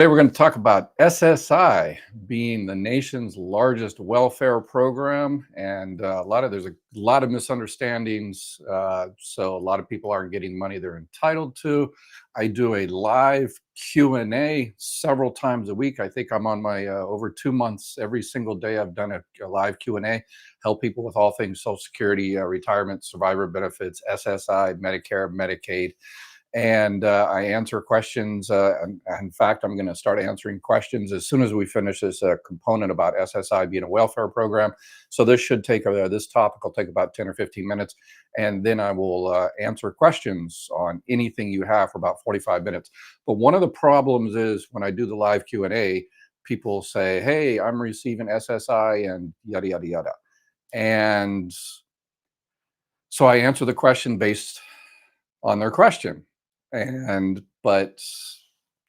Today we're going to talk about SSI being the nation's largest welfare program, and there's a lot of misunderstandings. So a lot of people aren't getting money they're entitled to. I do a live Q&A several times a week. I think I'm on my over 2 months. Every single day I've done a live Q&A, help people with all things Social Security, retirement, survivor benefits, SSI, Medicare, Medicaid. And I answer questions. In fact, I'm going to start answering questions as soon as we finish this component about SSI being a welfare program. So this should take, this topic will take about 10 or 15 minutes. And then I will answer questions on anything you have for about 45 minutes. But one of the problems is when I do the live Q&A, people say, hey, I'm receiving SSI and yada, yada, yada. And so I answer the question based on their question. But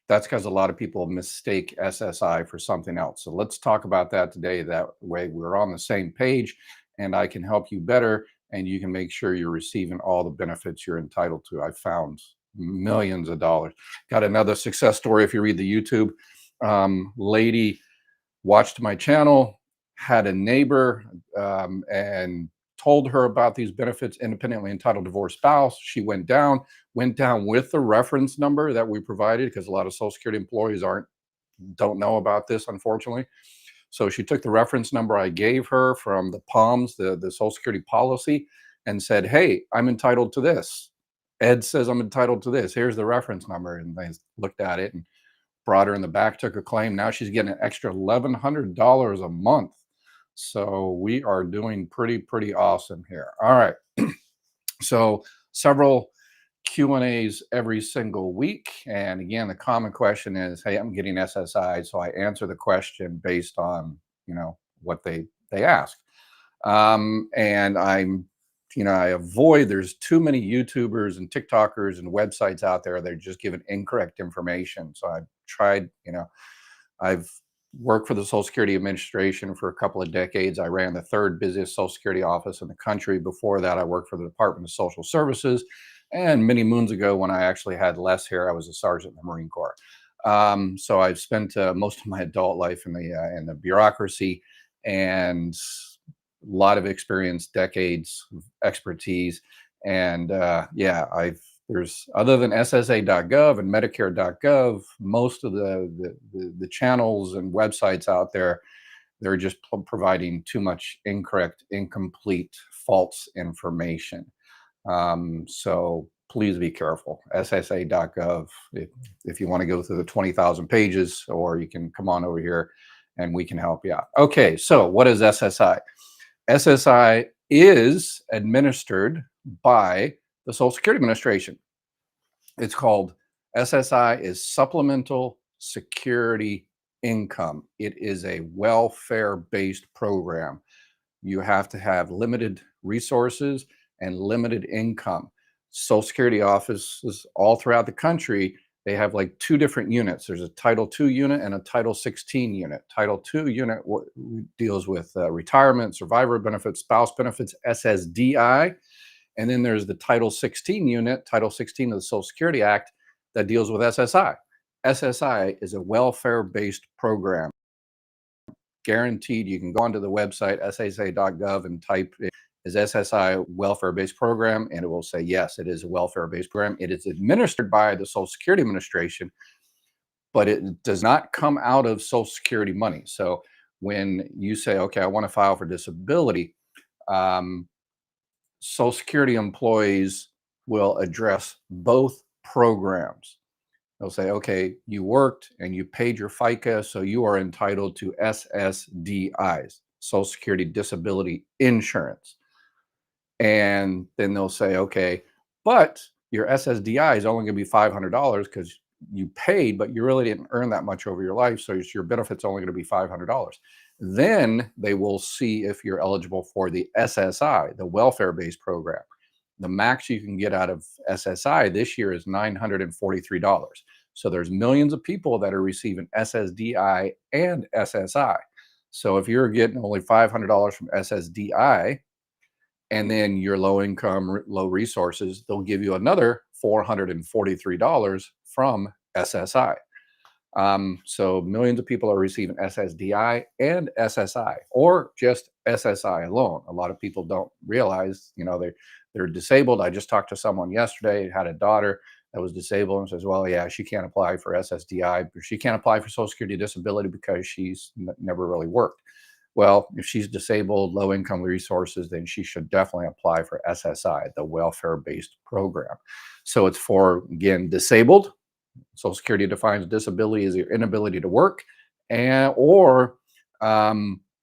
that's because a lot of people mistake SSI for something else. So let's talk about that today. That way we're on the same page and I can help you better and you can make sure you're receiving all the benefits you're entitled to. I found millions of dollars. Got another success story. If you read the YouTube, lady watched my channel, had a neighbor, and told her about these benefits, independently entitled divorced spouse. She went down with the reference number that we provided, because a lot of Social Security employees don't know about this, unfortunately. So she took the reference number I gave her from the POMS, the Social Security policy, and said, hey, I'm entitled to this. Ed says I'm entitled to this. Here's the reference number. And they looked at it and brought her in the back, took a claim. Now she's getting an extra $1,100 a month. So we are doing pretty awesome here. All right. So several Q&As every single week. And again, the common question is, hey, I'm getting SSI. So I answer the question based on, what they ask. And I avoid, there's too many YouTubers and TikTokers and websites out there that are just giving incorrect information. So I've tried, I've worked for the Social Security Administration for a couple of decades. I ran the third busiest Social Security office in the country. Before that, I worked for the Department of Social Services. And many moons ago, when I actually had less hair, I was a sergeant in the Marine Corps. So I've spent most of my adult life in the bureaucracy, and a lot of experience, decades of expertise. And there's, other than SSA.gov and Medicare.gov, most of the channels and websites out there, they're just providing too much incorrect, incomplete, false information. So please be careful. SSA.gov, if you want to go through the 20,000 pages, or you can come on over here and we can help you out. Okay, so what is SSI? SSI is administered by the Social Security Administration. It's called, SSI is Supplemental Security Income. It is a welfare-based program. You have to have limited resources and limited income. Social Security offices all throughout the country, they have like two different units. There's a Title II unit and a Title 16 unit. Title II unit deals with retirement, survivor benefits, spouse benefits, SSDI. And then there's the Title 16 unit, Title 16 of the Social Security Act, that deals with SSI. SSI is a welfare-based program. Guaranteed. You can go onto the website, ssa.gov, and type is SSI welfare-based program, and it will say, yes, it is a welfare-based program. It is administered by the Social Security Administration, but it does not come out of Social Security money. So when you say, okay, I want to file for disability, Social Security employees will address both programs. They'll say, okay, you worked and you paid your FICA, so you are entitled to SSDIs, Social Security Disability Insurance. And then they'll say, okay, but your SSDI is only going to be $500 because you paid, but you really didn't earn that much over your life, so your benefit's only going to be $500. Then they will see if you're eligible for the SSI, the welfare-based program. The max you can get out of SSI this year is $943. So there's millions of people that are receiving SSDI and SSI. So if you're getting only $500 from SSDI, and then you're low income, low resources, they'll give you another $443 from SSI. So millions of people are receiving SSDI and SSI, or just SSI alone. A lot of people don't realize, they're disabled. I just talked to someone yesterday who had a daughter that was disabled and says, well, yeah, she can't apply for SSDI, but she can't apply for Social Security disability because she's never really worked. Well, if she's disabled, low income resources, then she should definitely apply for SSI, the welfare based program. So it's for, again, disabled. Social Security defines disability as your inability to work, or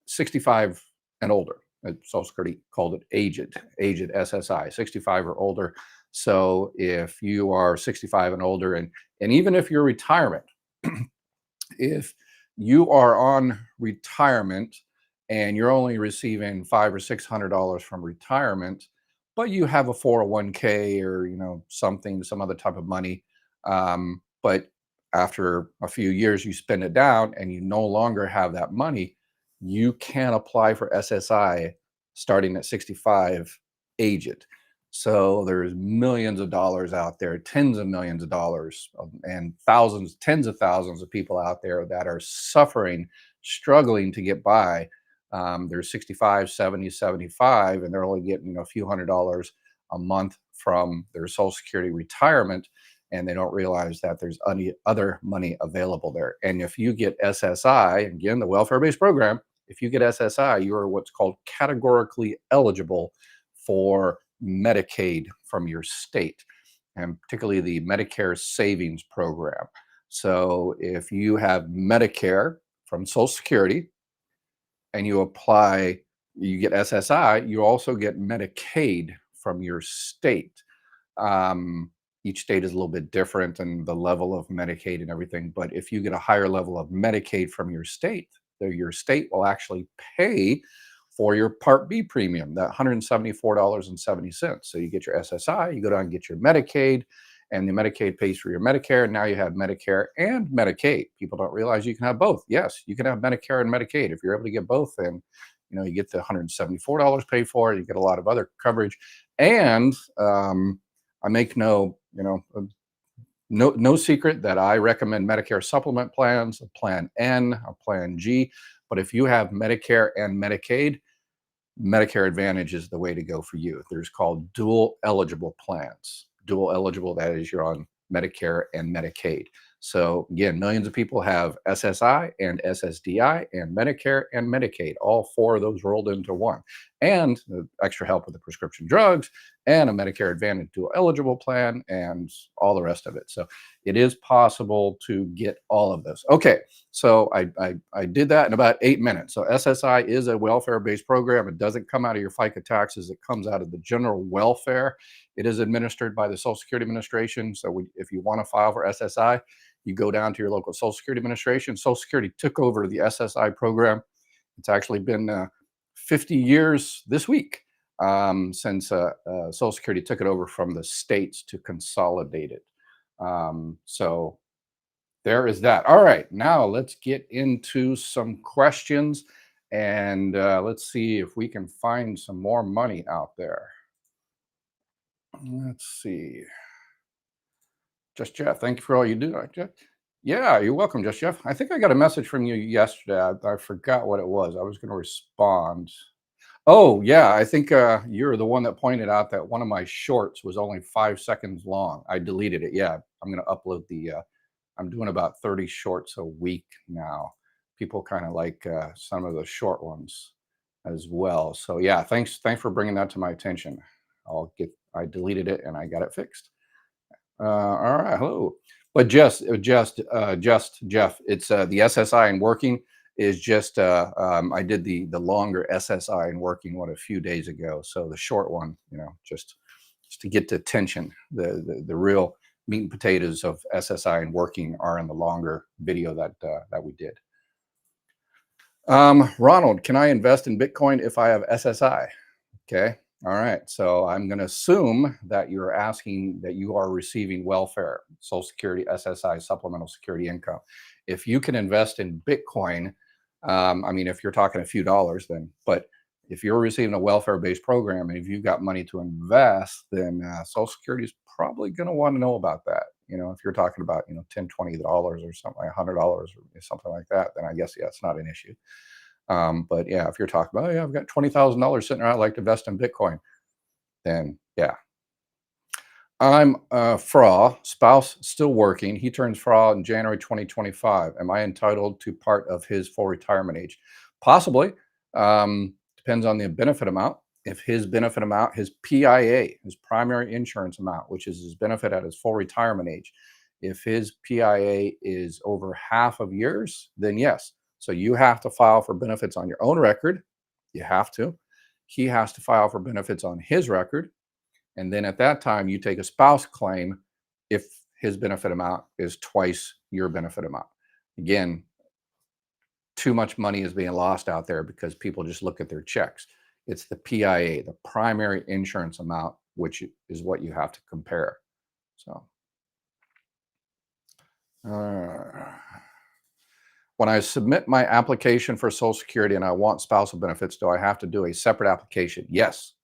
65 and older. Social Security called it aged SSI, 65 or older. So if you are 65 and older, and even if you're retirement, if you are on retirement and you're only receiving $500 or $600 from retirement, but you have a 401k or some other type of money, but after a few years you spend it down and you no longer have that money, you can apply for SSI starting at 65 aged. So there's millions of dollars out there, tens of millions of dollars, and thousands, tens of thousands of people out there that are suffering, struggling to get by. They're 65, 70, 75, and they're only getting a few $100s a month from their Social Security retirement, and they don't realize that there's other money available there. And if you get SSI, again, the welfare-based program, if you get SSI, you are what's called categorically eligible for Medicaid from your state, and particularly the Medicare Savings Program. So if you have Medicare from Social Security and you apply, you get SSI, you also get Medicaid from your state. Each state is a little bit different and the level of Medicaid and everything. But if you get a higher level of Medicaid from your state will actually pay for your Part B premium, that $174.70. So you get your SSI, you go down and get your Medicaid, and the Medicaid pays for your Medicare. And now you have Medicare and Medicaid. People don't realize you can have both. Yes, you can have Medicare and Medicaid. If you're able to get both, then you get the $174 paid for. You get a lot of other coverage, and I make no secret that I recommend Medicare supplement plans, a Plan N, a Plan G. But if you have Medicare and Medicaid, Medicare Advantage is the way to go for you. There's called dual eligible plans. Dual eligible, that is, you're on Medicare and Medicaid. So again, millions of people have SSI and SSDI and Medicare and Medicaid, all four of those rolled into one, and extra help with the prescription drugs and a Medicare Advantage dual eligible plan and all the rest of it. So it is possible to get all of this. Okay, so I did that in about 8 minutes. So SSI is a welfare-based program. It doesn't come out of your FICA taxes. It comes out of the general welfare. It is administered by the Social Security Administration. So if you want to file for SSI, you go down to your local Social Security Administration. Social Security took over the SSI program. It's actually been 50 years this week since Social Security took it over from the states to consolidate it. So there is that. All right, now let's get into some questions, and let's see if we can find some more money out there. Let's see. Just Jeff, thank you for all you do. Jeff. Yeah, you're welcome, Just Jeff. I think I got a message from you yesterday. I forgot what it was. I was going to respond. Oh, yeah, I think you're the one that pointed out that one of my shorts was only 5 seconds long. I deleted it. Yeah, I'm going to upload I'm doing about 30 shorts a week now. People kind of like some of the short ones as well. So yeah, thanks for bringing that to my attention. I deleted it and I got it fixed. All right, hello. But just Jeff, it's the SSI and working is just I did the longer SSI and working one a few days ago. So the short one, just to get the attention. The real meat and potatoes of SSI and working are in the longer video that we did. Ronald, can I invest in Bitcoin if I have SSI? Okay. All right. So I'm going to assume that you're asking that you are receiving welfare, Social Security, SSI, supplemental security income. If you can invest in Bitcoin, I mean, if you're talking a few dollars, then, but if you're receiving a welfare-based program and if you've got money to invest, then Social Security is probably going to want to know about that. If you're talking about, $10, $20 or something like $100 or something like that, then I guess, yeah, it's not an issue. But yeah, if you're talking about, oh, yeah, I've got $20,000 sitting around, I'd like to invest in Bitcoin, then yeah. I'm FRA, spouse still working. He turns FRA in January 2025. Am I entitled to part of his full retirement age? Possibly. Depends on the benefit amount. If his benefit amount, his PIA, his primary insurance amount, which is his benefit at his full retirement age, if his PIA is over half of yours, then yes. So you have to file for benefits on your own record. You have to. He has to file for benefits on his record. And then at that time, you take a spouse claim if his benefit amount is twice your benefit amount. Again, too much money is being lost out there because people just look at their checks. It's the PIA, the primary insurance amount, which is what you have to compare. So, when I submit my application for Social Security and I want spousal benefits, do I have to do a separate application? Yes.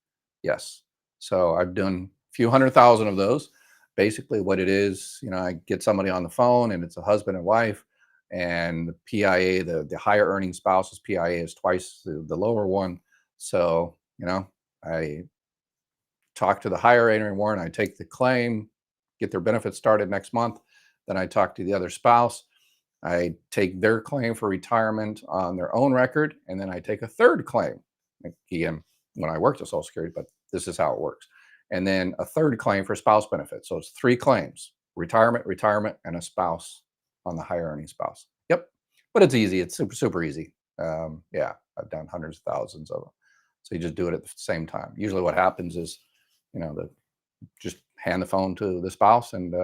Yes. So I've done a few 100,000 of those. Basically what it is, I get somebody on the phone and it's a husband and wife, and the PIA, the higher earning spouse's PIA is twice the lower one. So, I talk to the higher earning one, I take the claim, get their benefits started next month. Then I talk to the other spouse. I take their claim for retirement on their own record, and then I take a third claim. Again, when I worked at Social Security, but this is how it works. And then a third claim for spouse benefits. So it's 3 claims: retirement, and a spouse on the higher earning spouse. Yep. But it's easy. It's super, super easy. Yeah, I've done hundreds of thousands of them. So you just do it at the same time. Usually what happens is, just hand the phone to the spouse and,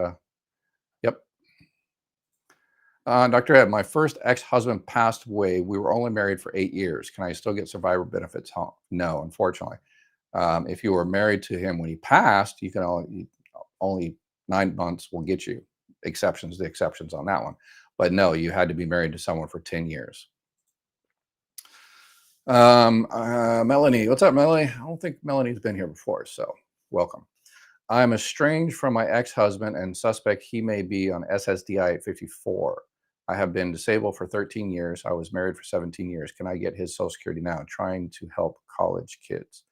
yep. Dr. Ed, my first ex-husband passed away. We were only married for 8 years. Can I still get survivor benefits home? No, unfortunately. If you were married to him when he passed, you can only 9 months will get you the exceptions on that one. But no, you had to be married to someone for 10 years. Melanie, what's up, Melanie? I don't think Melanie's been here before, so welcome. I'm estranged from my ex-husband and suspect he may be on SSDI at 54. I have been disabled for 13 years. I was married for 17 years. Can I get his Social Security now? Trying to help college kids.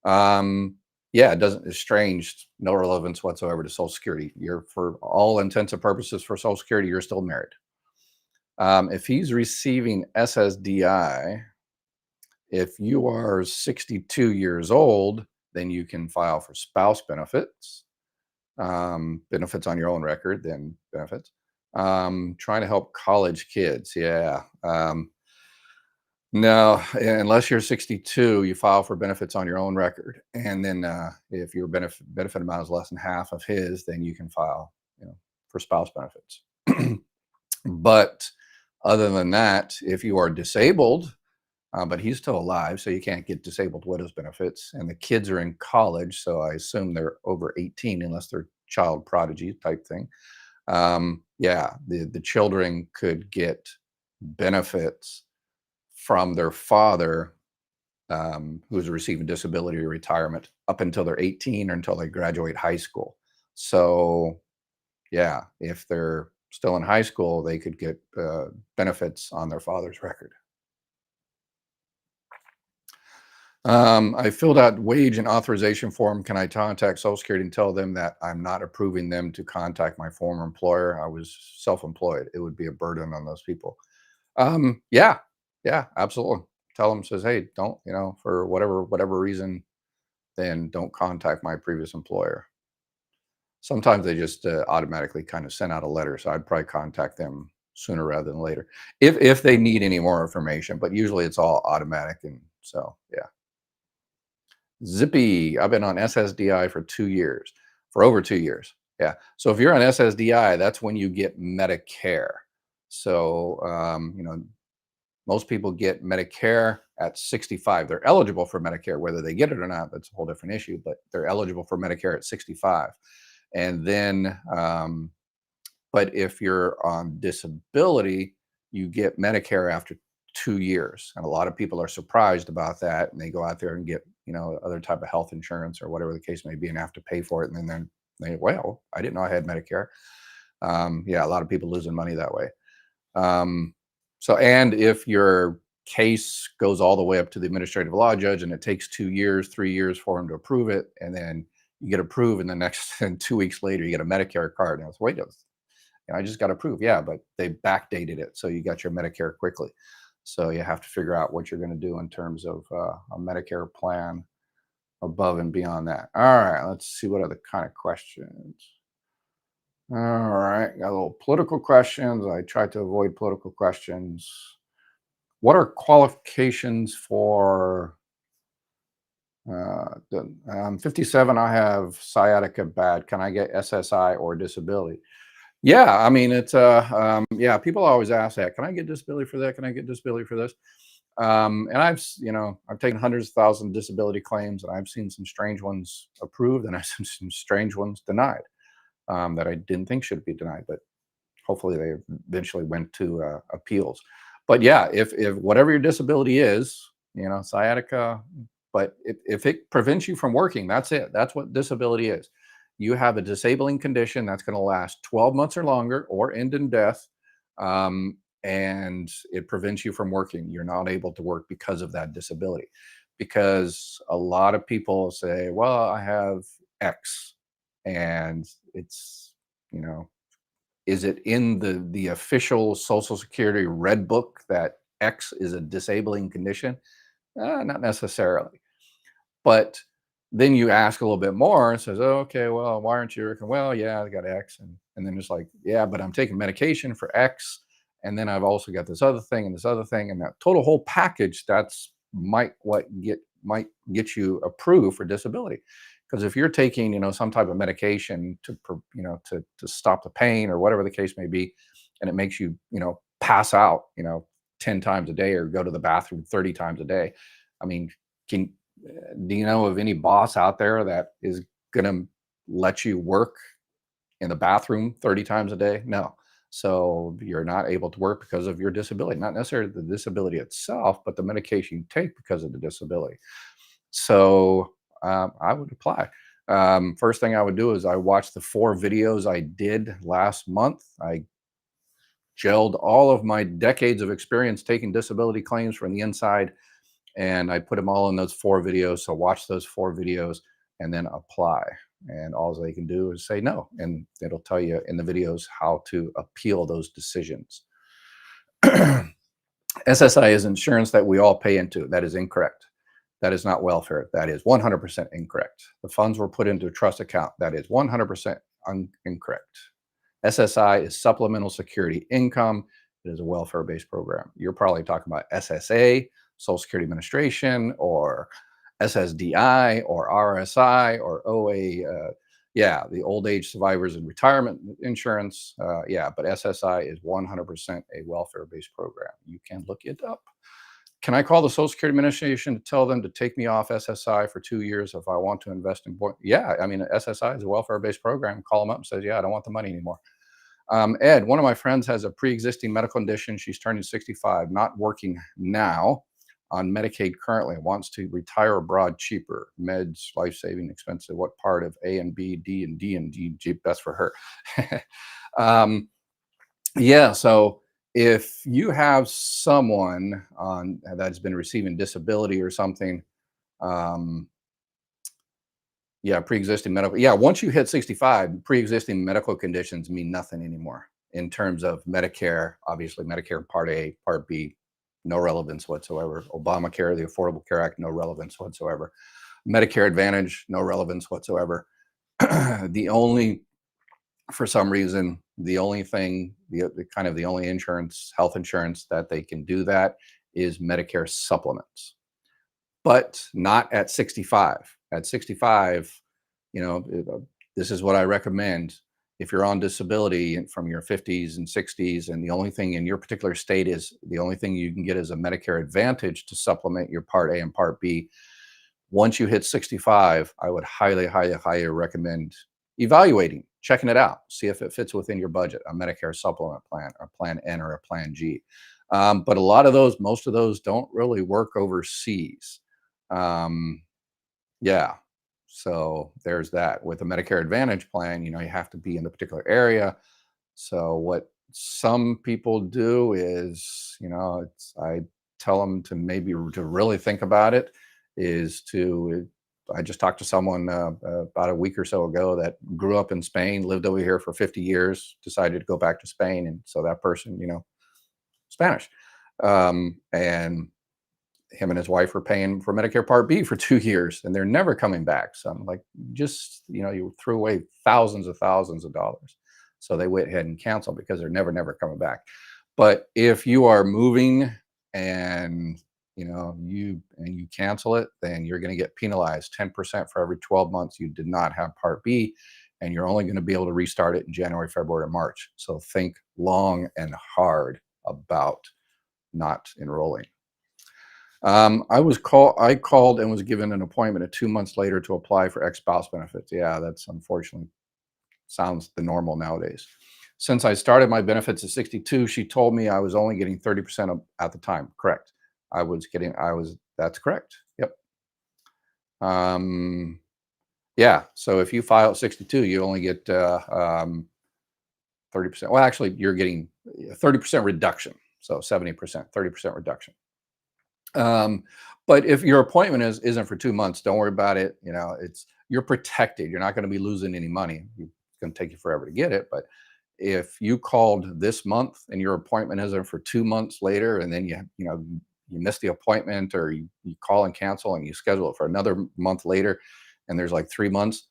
Yeah, it doesn't, estranged, no relevance whatsoever to Social Security. You're, for all intents and purposes for Social Security, you're still married. If he's receiving SSDI, if you are 62 years old, then you can file for spouse benefits, benefits on your own record, then benefits. Trying to help college kids. Yeah. No, unless you're 62, you file for benefits on your own record. And then if your benefit amount is less than half of his, then you can file, for spouse benefits. But other than that, if you are disabled, but he's still alive, so you can't get disabled widows benefits. And the kids are in college, so I assume they're over 18 unless they're child prodigy type thing. Yeah, the children could get benefits from their father, who's receiving disability or retirement, up until they're 18 or until they graduate high school. So yeah, if they're still in high school, they could get benefits on their father's record. I filled out wage and authorization form. Can I contact Social Security and tell them that I'm not approving them to contact my former employer? I was self-employed. It would be a burden on those people. Yeah, absolutely. Tell them, says, hey, don't, for whatever reason, then don't contact my previous employer. Sometimes they just automatically kind of send out a letter. So I'd probably contact them sooner rather than later if they need any more information, but usually it's all automatic. And so, yeah. Zippy, I've been on SSDI for over 2 years. Yeah. So if you're on SSDI, that's when you get Medicare. So, most people get Medicare at 65. They're eligible for Medicare. Whether they get it or not, that's a whole different issue, but they're eligible for Medicare at 65. And then, but if you're on disability, you get Medicare after 2 years. And a lot of people are surprised about that. And they go out there and get, other type of health insurance or whatever the case may be and have to pay for it. And then well, I didn't know I had Medicare. Yeah, a lot of people losing money that way. Um, so, and if your case goes all the way up to the administrative law judge and it takes 2 years, 3 years for him to approve it, and then you get approved, and the next and 2 weeks later you get a Medicare card. And I was, wait, I just got approved. Yeah, but they backdated it, so you got your Medicare quickly. So you have to figure out what you're going to do in terms of a Medicare plan above and beyond that. All right, let's see what other kind of questions. All right, got a little political questions. I tried to avoid political questions. What are qualifications for I'm 57, I have sciatica bad. Can I get SSI or disability? Yeah, I mean, it's yeah, people always ask that. Can I get disability for that? Can I get disability for this? And I've taken hundreds of thousands of disability claims, and I've seen some strange ones approved, and I've seen some strange ones denied, that I didn't think should be denied, but hopefully they eventually went to appeals. But yeah, if whatever your disability is, sciatica, but if it prevents you from working, that's it. That's what disability is. You have a disabling condition that's going to last 12 months or longer or end in death. And it prevents you from working. You're not able to work because of that disability. Because a lot of people say, well, I have X, and it's, you know, is it in the official Social Security Red Book that X is a disabling condition? Not necessarily. But then you ask a little bit more and says, oh, okay, well, why aren't you working? Well, yeah, I got X. And then it's like, yeah, but I'm taking medication for X. And then I've also got this other thing and this other thing. And that total whole package, that's might get you approved for disability. Because if you're taking, some type of medication to stop the pain or whatever the case may be, and it makes you, pass out, 10 times a day or go to the bathroom 30 times a day. I mean, can do you know of any boss out there that is going to let you work in the bathroom 30 times a day? No. So you're not able to work because of your disability, not necessarily the disability itself, but the medication you take because of the disability. So I would apply. First thing I would do is I watched the 4 videos I did last month. I gelled all of my decades of experience taking disability claims from the inside, and I put them all in those 4 videos. So watch those 4 videos and then apply. And all they can do is say no, and it'll tell you in the videos how to appeal those decisions. SSI is insurance that we all pay into. That is incorrect. That is not welfare. That is 100% incorrect. The funds were put into a trust account. That is 100% incorrect. SSI is supplemental security income. It is a welfare-based program. You're probably talking about SSA, Social Security Administration, or SSDI, or RSI, or OA. Yeah, the old age survivors and retirement insurance. Yeah, but SSI is 100% a welfare-based program. You can look it up. Can I call the Social Security Administration to tell them to take me off SSI for 2 years if I want to invest in? Yeah, I mean, SSI is a welfare-based program. Call them up and says, yeah, I don't want the money anymore. Ed, one of my friends has a pre-existing medical condition. She's turning 65, not working now, on Medicaid currently, wants to retire abroad cheaper. Meds, life-saving, expensive. What part of A and B, D and D and D best for her? Yeah, so if you have someone on that's been receiving disability or something, um, yeah, pre-existing medical. Yeah, once you hit 65, pre-existing medical conditions mean nothing anymore in terms of Medicare. Obviously, Medicare Part A, Part B, no relevance whatsoever. Obamacare, the Affordable Care Act, no relevance whatsoever. Medicare Advantage, no relevance whatsoever. The only, for some reason, the only thing, the kind of the only insurance, health insurance that they can do that is Medicare supplements, but not at 65. At 65, this is what I recommend. If you're on disability from your 50s and 60s, and the only thing in your particular state is the only thing you can get is a Medicare Advantage to supplement your Part A and Part B. Once you hit 65, I would highly, highly, highly recommend evaluating, checking it out, see if it fits within your budget, a Medicare supplement plan, or Plan N, or a Plan G. But a lot of those, most of those don't really work overseas. Yeah. So there's that. With a Medicare Advantage plan, you have to be in the particular area. So what some people do is, I tell them to maybe to really think about it. Is to I just talked to someone about a week or so ago that grew up in Spain, lived over here for 50 years, decided to go back to Spain, and so that person, Spanish, and him and his wife were paying for Medicare Part B for 2 years, and they're never coming back. So I'm like, just you threw away thousands of dollars. So they went ahead and canceled because they're never coming back. But if you are moving and you cancel it, then you're going to get penalized 10% for every 12 months you did not have Part B, and you're only going to be able to restart it in January, February, or March. So think long and hard about not enrolling. I called and was given an appointment 2 months later to apply for ex-spouse benefits. Yeah, that's unfortunately sounds the normal nowadays. Since I started my benefits at 62, she told me I was only getting 30% at the time. Correct. That's correct. Yep. Yeah. So if you file at 62, you only get 30%. Well, actually, you're getting 30% reduction. So 70%, 30% reduction. But if your appointment isn't for 2 months, don't worry about it. You're protected. You're not going to be losing any money. It's going to take you forever to get it. But if you called this month and your appointment isn't for 2 months later, and then you miss the appointment, or you call and cancel and you schedule it for another month later, and there's like 3 months,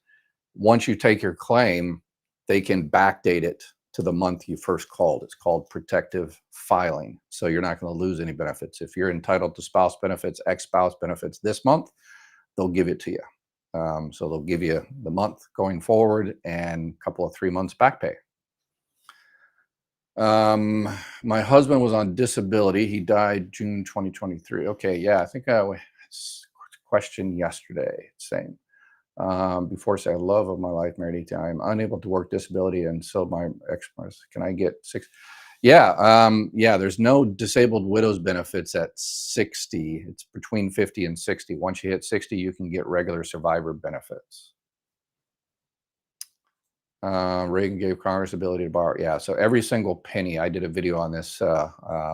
once you take your claim, they can backdate it to the month you first called. It's called protective filing. So you're not going to lose any benefits. If you're entitled to spouse benefits, ex-spouse benefits this month, they'll give it to you. So they'll give you the month going forward and a couple of 3 months back pay. My husband was on disability. He died June 2023. Okay, yeah, I think I question yesterday saying, before saying love of my life, married 18, I'm unable to work disability, and so my ex, can I get six? Yeah, yeah. There's no disabled widows benefits at 60. It's between 50 and 60. Once you hit 60, you can get regular survivor benefits. Reagan gave Congress ability to borrow. Yeah, so every single penny. I did a video on this about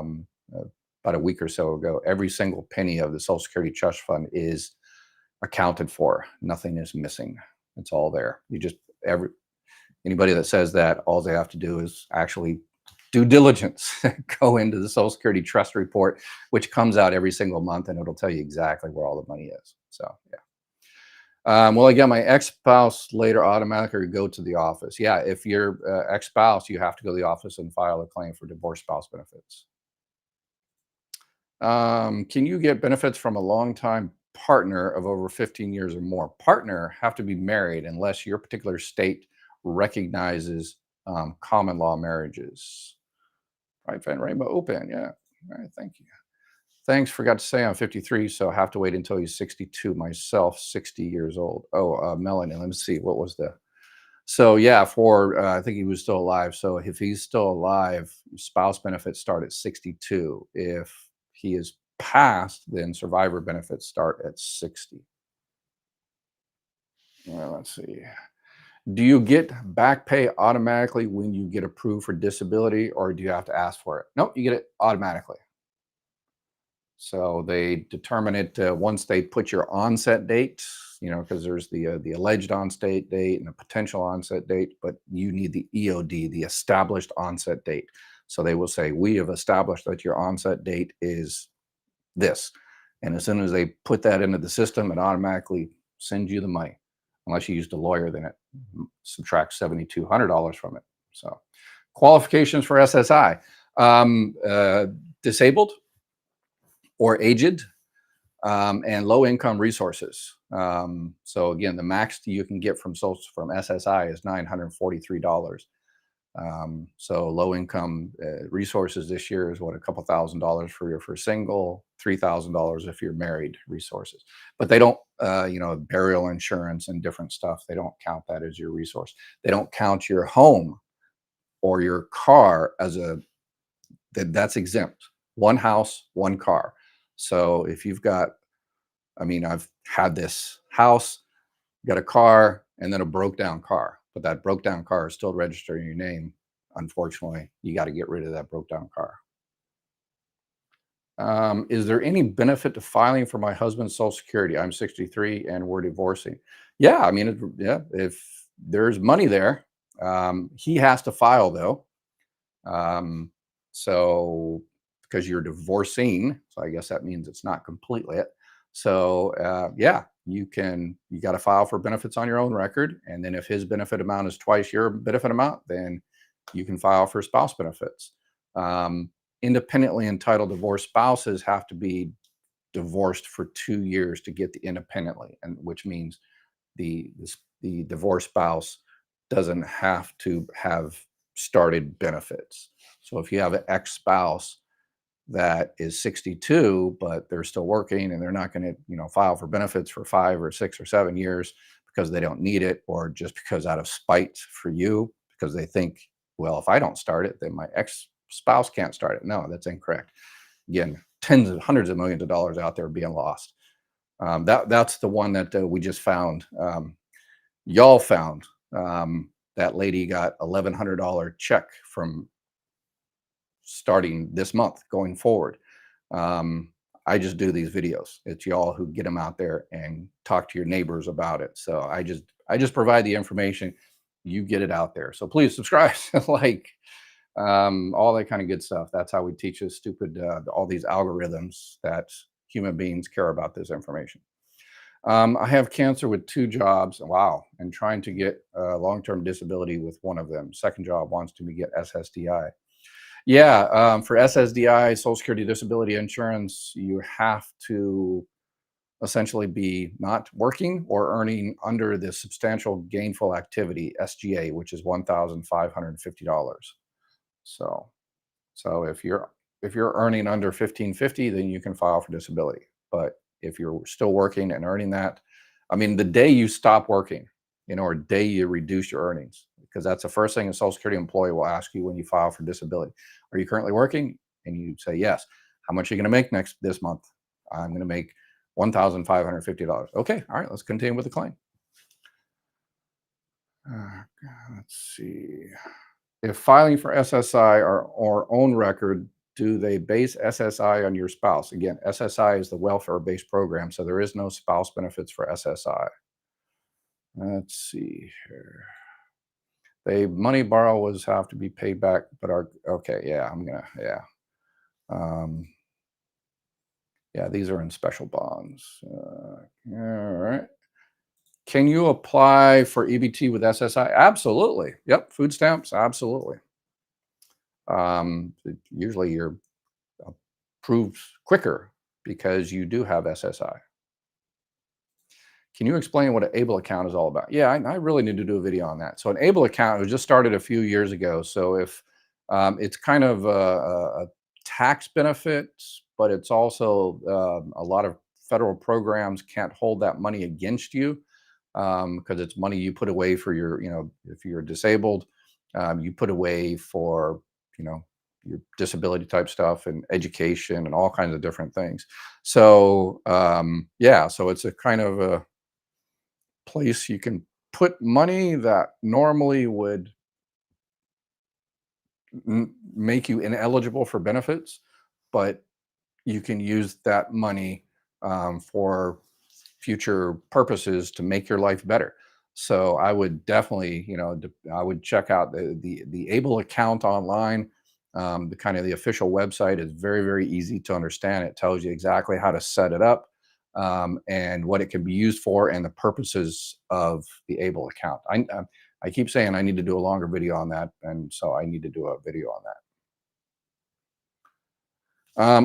a week or so ago. Every single penny of the Social Security Trust Fund is accounted for. Nothing is missing. It's all there. Anybody that says that, all they have to do is actually due diligence, go into the Social Security Trust Report, which comes out every single month, and it'll tell you exactly where all the money is. So yeah. Well, again, my ex-spouse later automatically go to the office. Yeah, if you're ex-spouse, you have to go to the office and file a claim for divorce spouse benefits. Can you get benefits from a longtime partner of over 15 years or more? Partner have to be married unless your particular state recognizes common law marriages. Right, Fan Rainbow Open. Yeah. All right. Thank you. Thanks. Forgot to say I'm 53, so I have to wait until he's 62 myself, 60 years old. Oh, Melanie, let me see. What was the. So, yeah, I think he was still alive. So, if he's still alive, spouse benefits start at 62. If he is passed, then survivor benefits start at 60. Well, let's see. Do you get back pay automatically when you get approved for disability, or do you have to ask for it? Nope, you get it automatically. So they determine it once they put your onset date, because there's the alleged onset date and the potential onset date, but you need the EOD, the established onset date. So they will say, we have established that your onset date is this. And as soon as they put that into the system, it automatically sends you the money. Unless you used a lawyer, then it subtracts $7,200 from it. So qualifications for SSI, disabled or aged, and low income resources. So again, the max you can get from SSI is $943. So low income resources this year is what, a couple $1,000 for single, $3,000 if you're married resources. But they don't, burial insurance and different stuff. They don't count that as your resource. They don't count your home or your car as that's exempt. One house, one car. So if you've got, I've had this house, got a car, and then a broke down car, but that broke down car is still registered in your name. unfortunately, you got to get rid of that broke down car. Is there any benefit to filing for my husband's Social Security? I'm 63 and we're divorcing. Yeah, I mean, yeah, if there's money there, he has to file though. Um, so because you're divorcing, so I guess that means it's not completely it. So yeah, you got to file for benefits on your own record, and then if his benefit amount is twice your benefit amount, then you can file for spouse benefits. Um, Independently entitled divorced spouses have to be divorced for 2 years to get the independently, and which means the divorced spouse doesn't have to have started benefits. So if you have an ex-spouse that is 62 but they're still working and they're not going to file for benefits for 5 or 6 or 7 years because they don't need it, or just because out of spite for you, because they think, well, if I don't start it then my ex-spouse can't start it. No, that's incorrect. Again, tens of hundreds of millions of dollars out there being lost. That's the one that we just found. Y'all found. That lady got $1,100 check from starting this month going forward. I just do these videos. It's y'all who get them out there and talk to your neighbors about it. So I just provide the information. You get it out there. So please subscribe, like, all that kind of good stuff. That's how we teach this stupid, all these algorithms that human beings care about this information. I have cancer with 2 jobs. Wow. And trying to get long-term disability with one of them. Second job wants to get SSDI. Yeah. For SSDI, Social Security Disability Insurance, you have to essentially be not working or earning under the substantial gainful activity, SGA, which is $1,550. So, if you're earning under 1550, then you can file for disability. But if you're still working and earning that, I mean, the day you stop working, or day you reduce your earnings, because that's the first thing a Social Security employee will ask you when you file for disability. Are you currently working? And you say yes. How much are you going to make this month? I'm going to make $1,550. Okay, all right, let's continue with the claim. Let's see. If filing for SSI or own record, do they base SSI on your spouse? Again, SSI is the welfare-based program, so there is no spouse benefits for SSI. Let's see here. They money borrowers have to be paid back, but okay, yeah, yeah, these are in special bonds. All right. Can you apply for EBT with SSI? Absolutely. Yep. Food stamps. Absolutely. Usually you're approved quicker because you do have SSI. Can you explain what an ABLE account is all about? Yeah, I really need to do a video on that. So an ABLE account was just started a few years ago. So if it's kind of a tax benefit, but it's also a lot of federal programs can't hold that money against you because it's money you put away for your, if you're disabled, you put away for, your disability type stuff and education and all kinds of different things. So yeah, so it's a kind of a place you can put money that normally would make you ineligible for benefits, but you can use that money for future purposes to make your life better. So I would definitely, I would check out the ABLE account online. The kind of the official website is very, very easy to understand. It tells you exactly how to set it up and what it can be used for and the purposes of the ABLE account. I keep saying I need to do a longer video on that, and so I need to do a video on that.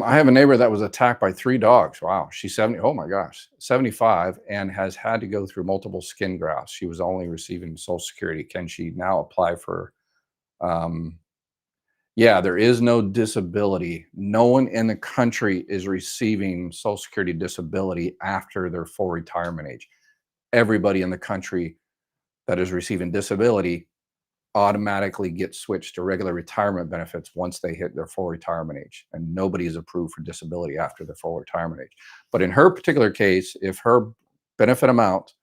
I have a neighbor that was attacked by 3 dogs. Wow, she's 70. Oh my gosh, 75, and has had to go through multiple skin grafts. She was only receiving Social Security. Can she now apply for? Yeah, there is no disability. No one in the country is receiving Social Security disability after their full retirement age. Everybody in the country that is receiving disability automatically get switched to regular retirement benefits once they hit their full retirement age, and nobody is approved for disability after their full retirement age. But in her particular case, if her benefit amount,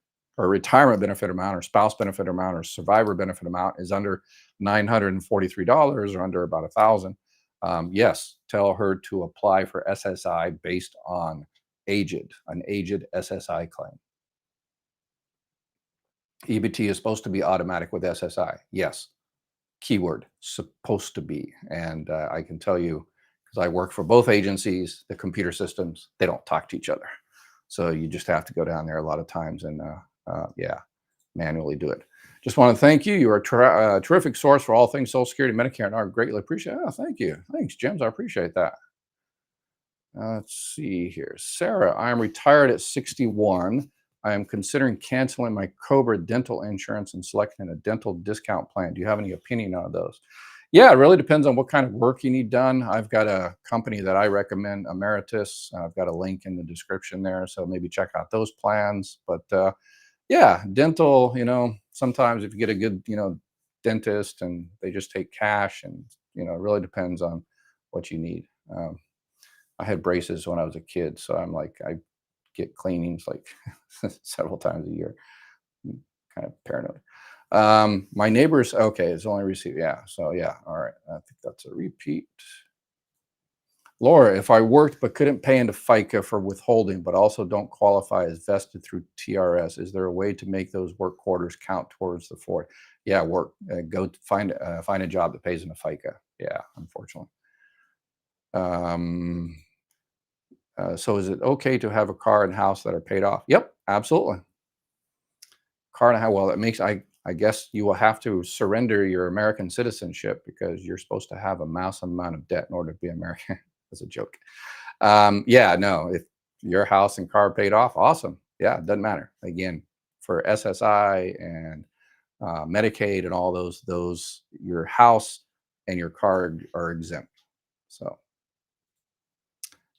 or retirement benefit amount or spouse benefit amount or survivor benefit amount is under $943 or under about 1,000, yes, tell her to apply for SSI based on an aged SSI claim. EBT is supposed to be automatic with SSI. Yes, keyword supposed to be. And I can tell you, because I work for both agencies, the computer systems, they don't talk to each other. So you just have to go down there a lot of times and yeah, manually do it. Just want to thank you. You're a terrific source for all things Social Security, Medicare, and I greatly appreciate it. Oh, thank you. Thanks, James. I appreciate that. Let's see here. Sarah, I am retired at 61. I am considering canceling my Cobra dental insurance and selecting a dental discount plan. Do you have any opinion on those? Yeah, it really depends on what kind of work you need done. I've got a company that I recommend, Emeritus. I've got a link in the description there, so maybe check out those plans. But yeah, dental, sometimes if you get a good, dentist and they just take cash and, it really depends on what you need. I had braces when I was a kid, so I get cleanings like several times a year. I'm kind of paranoid. My neighbors, okay, it's only received. Yeah. So yeah. All right. I think that's a repeat. Laura, if I worked but couldn't pay into FICA for withholding, but also don't qualify as vested through TRS, is there a way to make those work quarters count towards the fourth? Yeah, work. Go find a job that pays into FICA. Yeah, unfortunately. So is it okay to have a car and house that are paid off? Yep, absolutely. Car and house. Well, it makes I guess you will have to surrender your American citizenship because you're supposed to have a massive amount of debt in order to be American. That's a joke. Yeah, no, if your house and car paid off, awesome. Yeah, it doesn't matter. Again, for SSI and Medicaid and all those your house and your car are exempt. So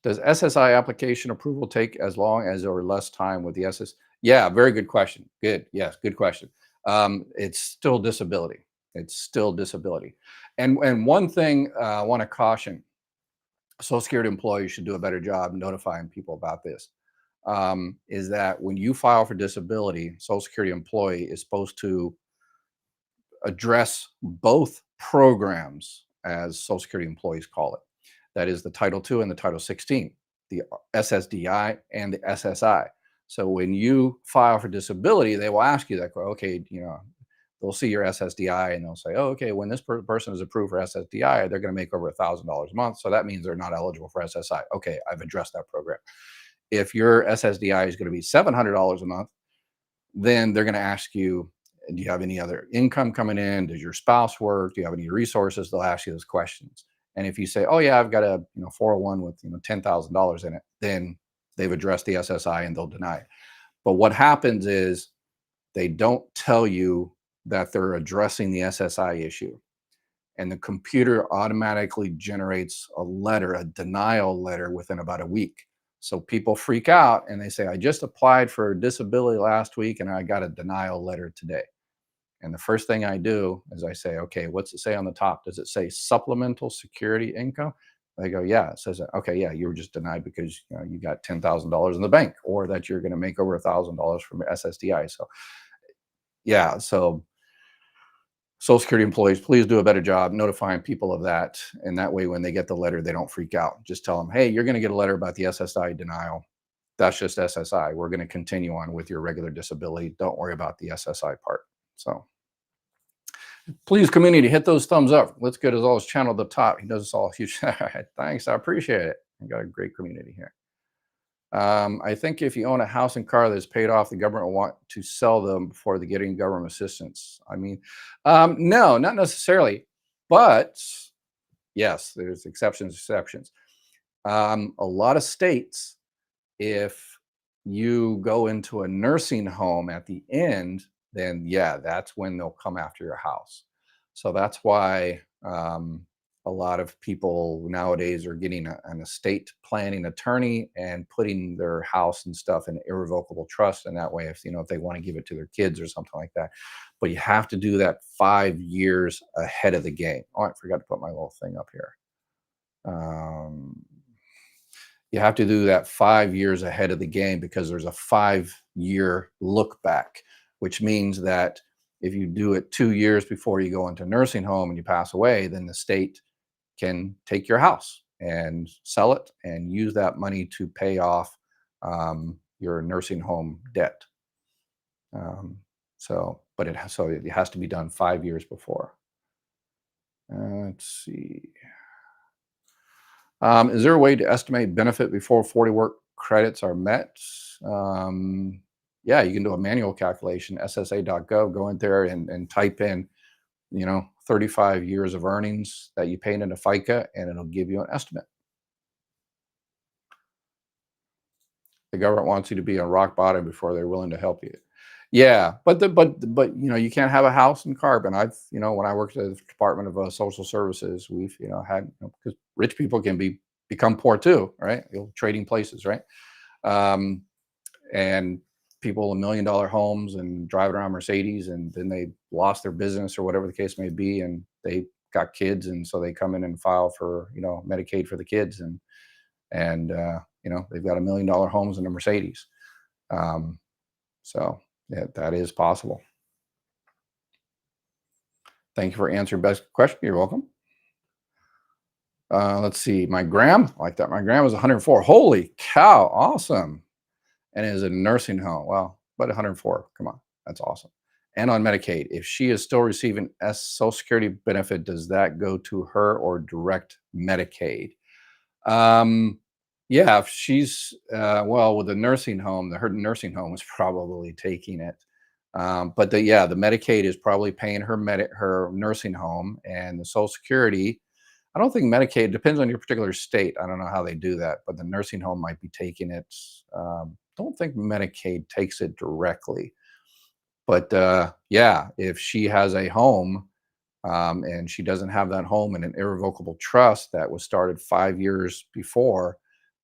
does SSI application approval take as long as or less time with the SS? Yeah, very good question. Good. Yes, good question. It's still disability. It's still disability. And one thing I want to caution, Social Security employees should do a better job notifying people about this. Is that when you file for disability, Social Security employee is supposed to address both programs, as Social Security employees call it. That is the Title II and the Title 16, the SSDI and the SSI. So when you file for disability, they will ask you that, okay, they'll see your SSDI and they'll say, oh, okay, when this person is approved for SSDI, they're going to make over $1,000 a month. So that means they're not eligible for SSI. Okay, I've addressed that program. If your SSDI is going to be $700 a month, then they're going to ask you, do you have any other income coming in? Does your spouse work? Do you have any resources? They'll ask you those questions. And if you say, oh yeah, I've got a 401 with $10,000 in it, then they've addressed the SSI and they'll deny it. But what happens is they don't tell you that they're addressing the SSI issue. And the computer automatically generates a denial letter within about a week. So people freak out and they say, I just applied for disability last week and I got a denial letter today. And the first thing I do is I say, okay, what's it say on the top? Does it say supplemental security income? They go, yeah. It says, okay, yeah, you were just denied because you got $10,000 in the bank, or that you're going to make over $1,000 from SSDI. So yeah, so Social Security employees, please do a better job notifying people of that. And that way, when they get the letter, they don't freak out. Just tell them, hey, you're going to get a letter about the SSI denial. That's just SSI. We're going to continue on with your regular disability. Don't worry about the SSI part. So please, community, hit those thumbs up. Let's get us all his channel at the top. He does us all huge. Thanks. I appreciate it. I got a great community here. I think if you own a house and car that's paid off, the government will want to sell them before they're getting government assistance. I mean, no, not necessarily. But yes, there's exceptions. A lot of states, if you go into a nursing home at the end, then yeah, that's when they'll come after your house. So that's why a lot of people nowadays are getting an estate planning attorney and putting their house and stuff in irrevocable trust. And that way, if they want to give it to their kids or something like that, but you have to do that 5 years ahead of the game. Oh, I forgot to put my little thing up here. You have to do that 5 years ahead of the game because there's a 5-year look back, which means that if you do it 2 years before you go into nursing home and you pass away, then the state can take your house and sell it and use that money to pay off your nursing home debt. Um, so it has to be done 5 years before. Let's see. Is there a way to estimate benefit before 40 work credits are met? Um, yeah, you can do a manual calculation, ssa.gov, go in there and type in, 35 years of earnings that you paid into FICA, and it'll give you an estimate. The government wants you to be on rock bottom before they're willing to help you. Yeah, but you can't have a house in carbon. When I worked at the Department of Social Services, we've had, because rich people can become poor too, right? Trading places, right? Um, and people in $1 million homes and driving around Mercedes, and then they lost their business or whatever the case may be, and they got kids, and so they come in and file for Medicaid for the kids, and they've got $1 million homes and a Mercedes. Um, so yeah, that is possible. Thank you for answering best question. You're welcome. Let's see. My gram, like that. My gram was 104. Holy cow! Awesome. And is in a nursing home. Well, but 104. Come on, that's awesome. And on Medicaid, if she is still receiving Social Security benefit, does that go to her or direct Medicaid? Um, yeah, if she's well, with the nursing home, her nursing home is probably taking it. But the Medicaid is probably paying her nursing home, and the Social Security. I don't think Medicaid, depends on your particular state. I don't know how they do that, but the nursing home might be taking it. Don't think Medicaid takes it directly. But yeah, if she has a home, and she doesn't have that home in an irrevocable trust that was started 5 years before,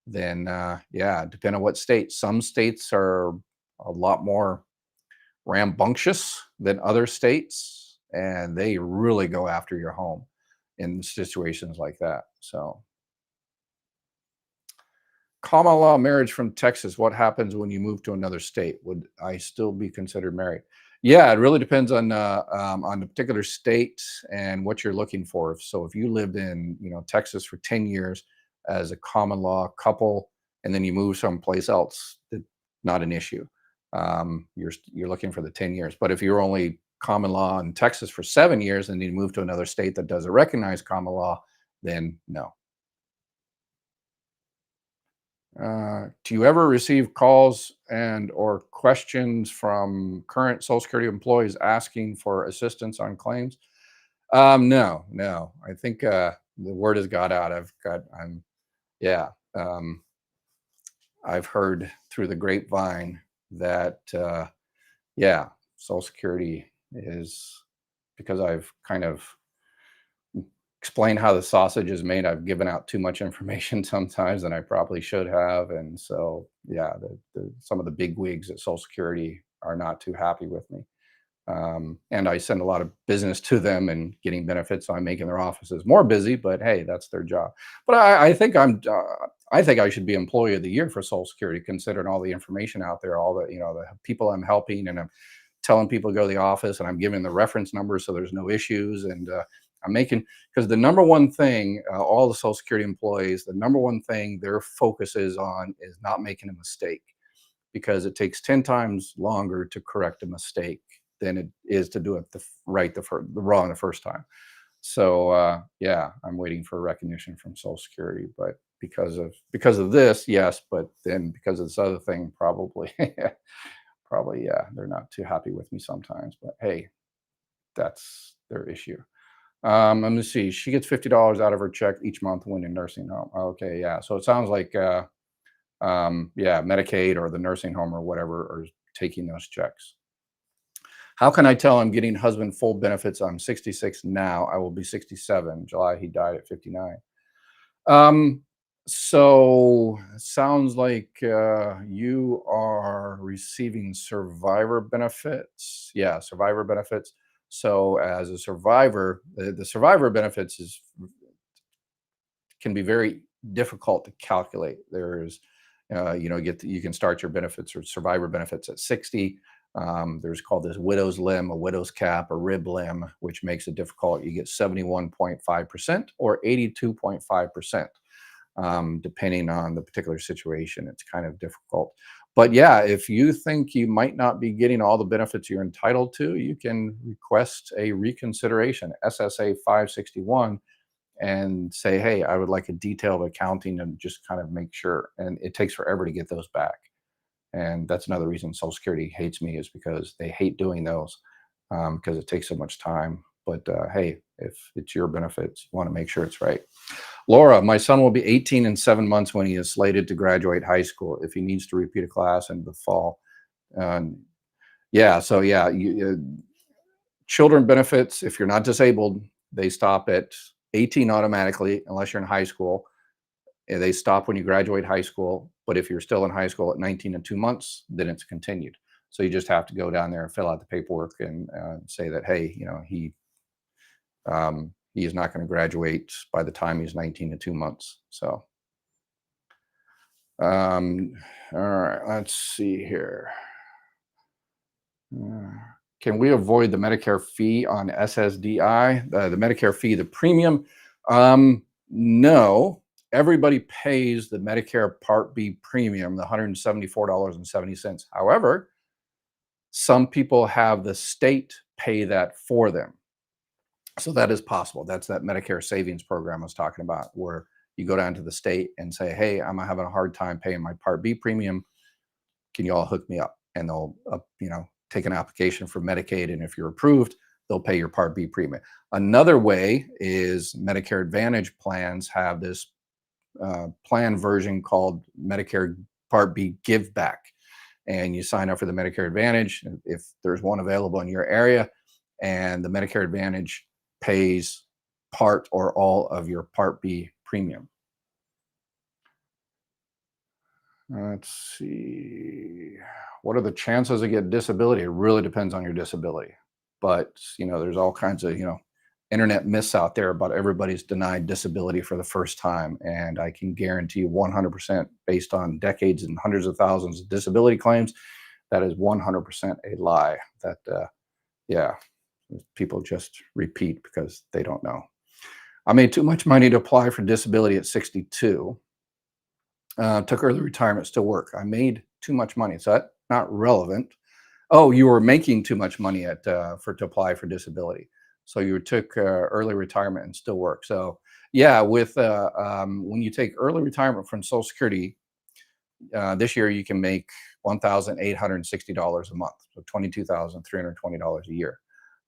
then yeah, depending on what state. Some states are a lot more rambunctious than other states, and they really go after your home in situations like that. So, common law marriage from Texas. What happens when you move to another state? Would I still be considered married? Yeah, it really depends on the particular state and what you're looking for. So, if you lived in Texas for 10 years as a common law couple, and then you move someplace else, not an issue. You're looking for the 10 years. But if you're only common law in Texas for 7 years and you move to another state that doesn't recognize common law, then no. Do you ever receive calls and or questions from current Social Security employees asking for assistance on claims? No, no. I think the word has got out. Yeah. I've heard through the grapevine that, yeah, Social Security is, because I've kind of explain how the sausage is made. I've given out too much information sometimes than I probably should have, and so yeah, some of the big wigs at Social Security are not too happy with me. And I send a lot of business to them and getting benefits, so I'm making their offices more busy. But hey, that's their job. But I think I think I should be Employee of the Year for Social Security, considering all the information out there, all the people I'm helping, and I'm telling people to go to the office, and I'm giving the reference numbers so there's no issues, and I'm making, because the number one thing, all the Social Security employees, the number one thing their focus is on is not making a mistake, because it takes 10 times longer to correct a mistake than it is to do it the wrong the first time. So yeah, I'm waiting for recognition from Social Security, but because of this, yes, but then because of this other thing, probably probably, yeah, they're not too happy with me sometimes. But hey, that's their issue. Let me see. She gets $50 out of her check each month when in nursing home. Okay, yeah. So it sounds like yeah, Medicaid or the nursing home or whatever are taking those checks. How can I tell I'm getting husband full benefits? I'm 66 now. I will be 67. July, he died at 59. Um, so it sounds like you are receiving survivor benefits. Yeah, survivor benefits. So as a survivor, the survivor benefits can be very difficult to calculate. There's, you can start your benefits or survivor benefits at 60. There's called this widow's limb, a widow's cap, a rib limb, which makes it difficult. You get 71.5% or 82.5%, depending on the particular situation. It's kind of difficult. But yeah, if you think you might not be getting all the benefits you're entitled to, you can request a reconsideration, SSA 561, and say, hey, I would like a detailed accounting and just kind of make sure. And it takes forever to get those back. And that's another reason Social Security hates me, is because they hate doing those, because it takes so much time. But hey, if it's your benefits, you want to make sure it's right. Laura, my son will be 18 in 7 months when he is slated to graduate high school. If he needs to repeat a class in the fall. Yeah, so yeah, children benefits, if you're not disabled, they stop at 18 automatically, unless you're in high school. They stop when you graduate high school. But if you're still in high school at 19 and 2 months, then it's continued. So you just have to go down there and fill out the paperwork and say that, hey, he is not going to graduate by the time he's 19 and 2 months. So, all right, let's see here. Can we avoid the Medicare fee on SSDI? The Medicare fee, the premium? No. Everybody pays the Medicare Part B premium, the $174.70. However, some people have the state pay that for them. So that is possible. That's that Medicare savings program I was talking about, where you go down to the state and say, hey, I'm having a hard time paying my Part B premium. Can you all hook me up? And they'll, take an application for Medicaid. And if you're approved, they'll pay your Part B premium. Another way is Medicare Advantage plans have this plan version called Medicare Part B Give Back. And you sign up for the Medicare Advantage if there's one available in your area, and the Medicare Advantage pays part or all of your Part B premium. Let's see. What are the chances of getting disability? It really depends on your disability. But, there's all kinds of, internet myths out there about everybody's denied disability for the first time. And I can guarantee you 100%, based on decades and hundreds of thousands of disability claims, that is 100% a lie. That, yeah, people just repeat because they don't know. I made too much money to apply for disability at 62. Took early retirement, still work. I made too much money. So that's not relevant. Oh, you were making too much money to apply for disability. So you took early retirement and still work. So yeah, with when you take early retirement from Social Security, this year you can make $1,860 a month, so $22,320 a year.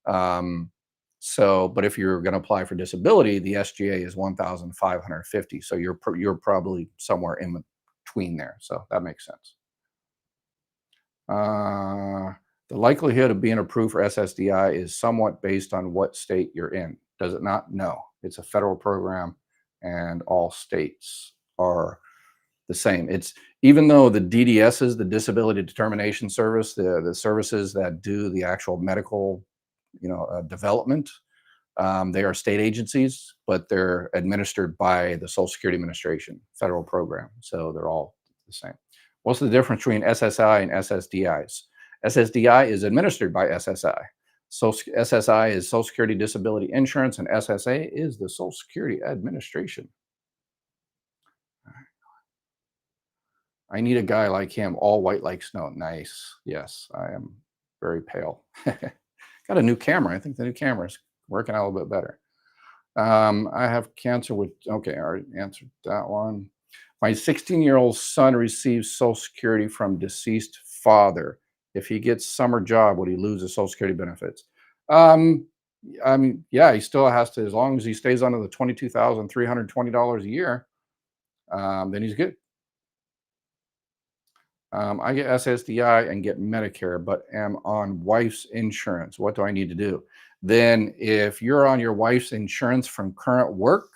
But if you're going to apply for disability, the SGA is $1,550. So you're probably somewhere in between there. So that makes sense. The likelihood of being approved for SSDI is somewhat based on what state you're in. Does it not? No. It's a federal program, and all states are the same. It's, even though the DDSs, the Disability Determination Service, the services that do the actual medical, development, they are state agencies, but they're administered by the Social Security Administration, federal program. So they're all the same. What's the difference between SSI and SSDIs? SSDI is administered by SSI. So SSI is Social Security Disability Insurance, and SSA is the Social Security Administration. I need a guy like him, all white like snow. Nice. Yes, I am very pale. Got a new camera. I think the new camera is working out a little bit better. I have cancer with, okay, I already answered that one. My 16-year-old son receives Social Security from deceased father. If he gets summer job, would he lose his Social Security benefits? I mean, yeah, he still has to, as long as he stays under the $22,320 a year, then he's good. I get SSDI and get Medicare, but am on wife's insurance. What do I need to do? Then if you're on your wife's insurance from current work,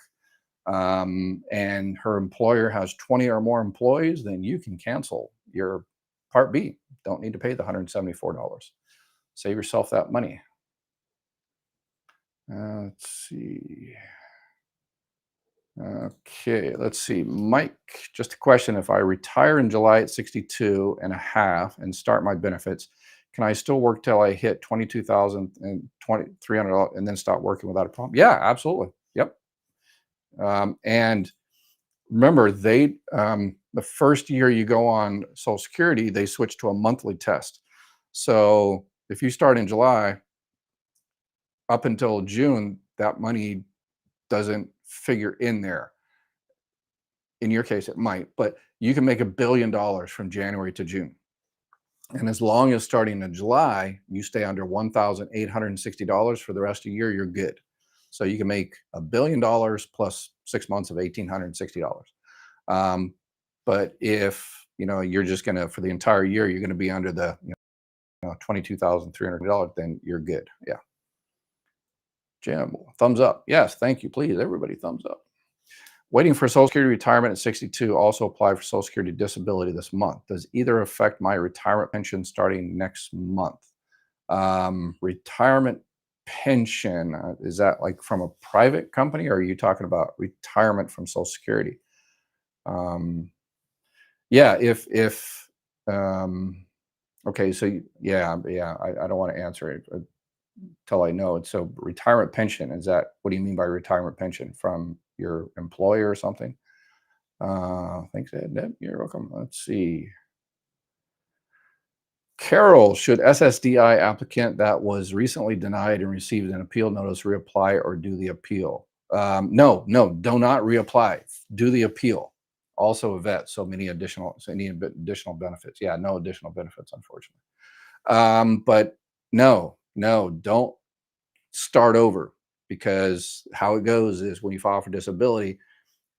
and her employer has 20 or more employees, then you can cancel your Part B. Don't need to pay the $174. Save yourself that money. Let's see. Okay, let's see. Mike, just a question. If I retire in July at 62 and a half and start my benefits, can I still work till I hit 22,000 and 2,300 and then stop working without a problem? Yeah, absolutely. Yep. And remember, the first year you go on Social Security, they switch to a monthly test. So if you start in July up until June, that money doesn't figure in there. In your case, it might, but you can make $1 billion from January to June. And as long as starting in July, you stay under $1,860 for the rest of the year, you're good. So you can make $1 billion plus 6 months of $1,860. But if you're just gonna for the entire year, you're gonna be under the $22,300, then you're good. Yeah. Jim, thumbs up. Yes, thank you. Please, everybody, thumbs up. Waiting for Social Security retirement at 62. Also apply for Social Security disability this month. Does either affect my retirement pension starting next month? Retirement pension, is that like from a private company, or are you talking about retirement from Social Security? Yeah, if okay, so yeah, I don't want to answer it till I know it. So retirement pension, what do you mean by retirement pension? From your employer or something? Thanks, Ed. You're welcome. Let's see. Carol, should SSDI applicant that was recently denied and received an appeal notice reapply or do the appeal? No, do not reapply. Do the appeal. Also a vet, so any additional benefits. Yeah, no additional benefits, unfortunately. But no, don't start over, because how it goes is when you file for disability,